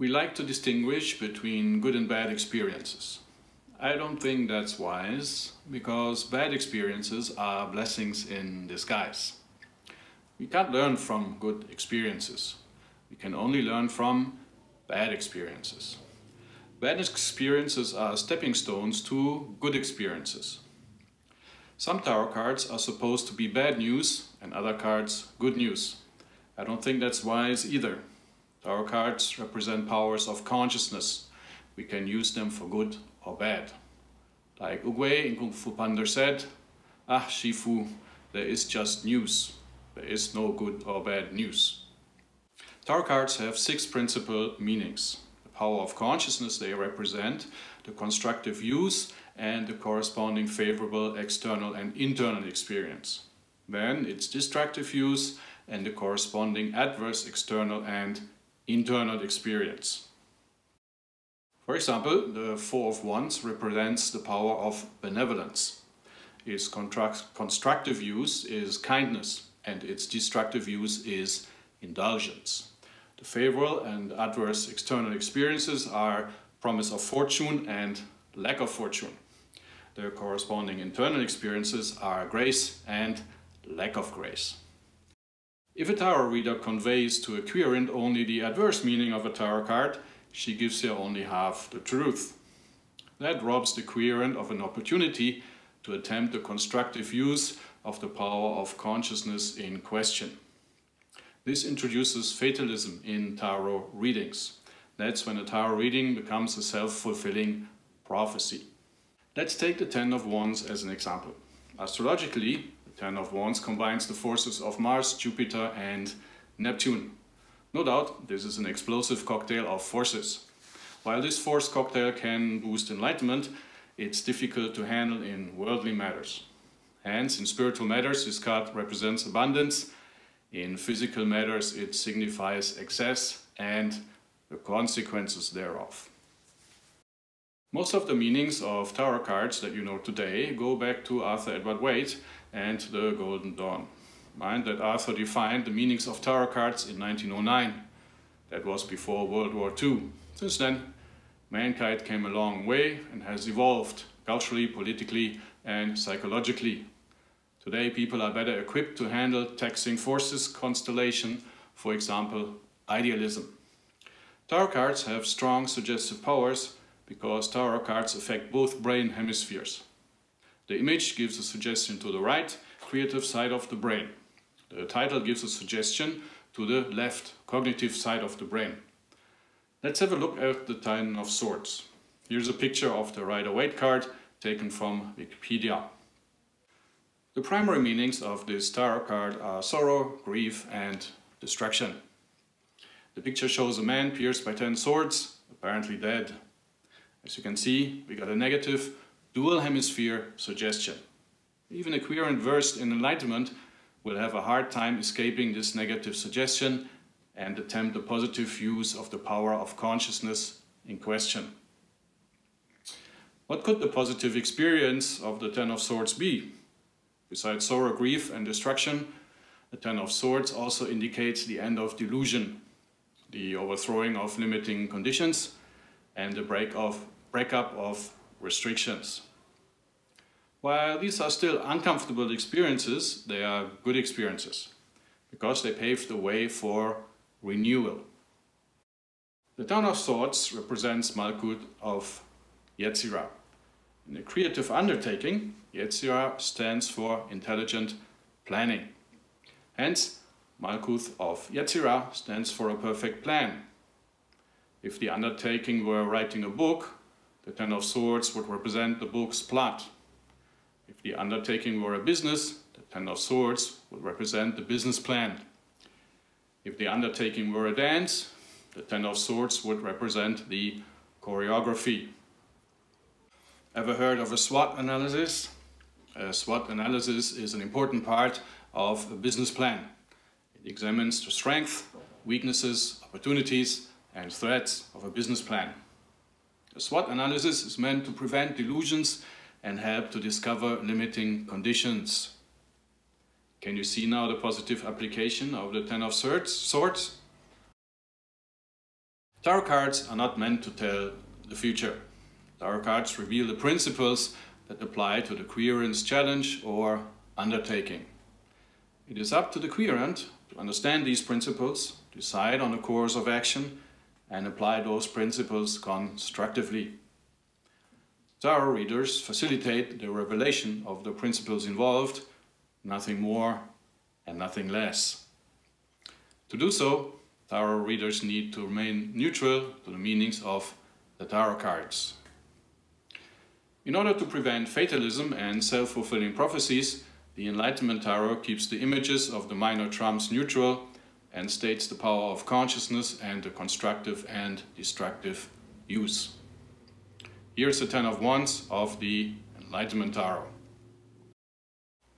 We like to distinguish between good and bad experiences. I don't think that's wise, because bad experiences are blessings in disguise. We can't learn from good experiences. We can only learn from bad experiences. Bad experiences are stepping stones to good experiences. Some tarot cards are supposed to be bad news and other cards good news. I don't think that's wise either. Tarot cards represent powers of consciousness. We can use them for good or bad. Like Oogway in Kung Fu Panda said, "Ah, Shifu, there is just news. There is no good or bad news." Tarot cards have 6 principal meanings. The power of consciousness they represent, the constructive use, and the corresponding favorable external and internal experience. Then it's destructive use and the corresponding adverse external and internal experience. For example, the Four of Wands represents the power of benevolence. Its constructive use is kindness, and its destructive use is indulgence. The favorable and adverse external experiences are promise of fortune and lack of fortune. The corresponding internal experiences are grace and lack of grace. If a tarot reader conveys to a querent only the adverse meaning of a tarot card, she gives her only half the truth. That robs the querent of an opportunity to attempt the constructive use of the power of consciousness in question. This introduces fatalism in tarot readings. That's when a tarot reading becomes a self-fulfilling prophecy. Let's take the Ten of Wands as an example. Astrologically, the Ten of Wands combines the forces of Mars, Jupiter and Neptune. No doubt, this is an explosive cocktail of forces. While this force cocktail can boost enlightenment, it's difficult to handle in worldly matters. Hence, in spiritual matters, this card represents abundance. In physical matters, it signifies excess and the consequences thereof. Most of the meanings of tarot cards that you know today go back to Arthur Edward Waite and the Golden Dawn. Mind that Arthur defined the meanings of tarot cards in 1909. That was before World War II. Since then, mankind came a long way and has evolved culturally, politically and psychologically. Today people are better equipped to handle taxing forces, constellation, for example, idealism. Tarot cards have strong suggestive powers because tarot cards affect both brain hemispheres. The image gives a suggestion to the right, creative side of the brain. The title gives a suggestion to the left, cognitive side of the brain. Let's have a look at the Ten of Swords. Here's a picture of the Rider-Waite card taken from Wikipedia. The primary meanings of this tarot card are sorrow, grief and destruction. The picture shows a man pierced by 10 swords, apparently dead. As you can see, we got a negative dual hemisphere suggestion. Even a querent versed in enlightenment will have a hard time escaping this negative suggestion and attempt a positive use of the power of consciousness in question. What could the positive experience of the Ten of Swords be? Besides sorrow, grief and destruction, the Ten of Swords also indicates the end of delusion, the overthrowing of limiting conditions and the breakup of restrictions. While these are still uncomfortable experiences, they are good experiences because they pave the way for renewal. The Ten of Swords represents Malkuth of Yetzirah. In a creative undertaking, Yetzirah stands for intelligent planning. Hence, Malkuth of Yetzirah stands for a perfect plan. If the undertaking were writing a book, the Ten of Swords would represent the book's plot. If the undertaking were a business, the Ten of Swords would represent the business plan. If the undertaking were a dance, the Ten of Swords would represent the choreography. Ever heard of a SWOT analysis? A SWOT analysis is an important part of a business plan. It examines the strengths, weaknesses, opportunities and threats of a business plan. A SWOT analysis is meant to prevent delusions and help to discover limiting conditions. Can you see now the positive application of the Ten of Swords? Tarot cards are not meant to tell the future. Tarot cards reveal the principles that apply to the querent's challenge or undertaking. It is up to the querent to understand these principles, decide on a course of action, and apply those principles constructively. Tarot readers facilitate the revelation of the principles involved, nothing more and nothing less. To do so, tarot readers need to remain neutral to the meanings of the tarot cards. In order to prevent fatalism and self-fulfilling prophecies, the Enlightenment Tarot keeps the images of the minor trumps neutral and states the power of consciousness and the constructive and destructive use. Here's the Ten of Wands of the Enlightenment Tarot.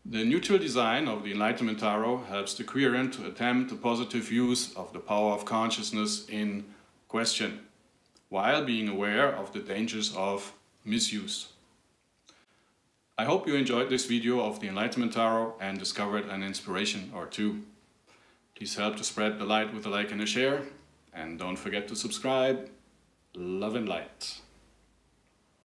The neutral design of the Enlightenment Tarot helps the querent to attempt a positive use of the power of consciousness in question, while being aware of the dangers of misuse. I hope you enjoyed this video of the Enlightenment Tarot and discovered an inspiration or two. Please help to spread the light with a like and a share, and don't forget to subscribe. Love and light.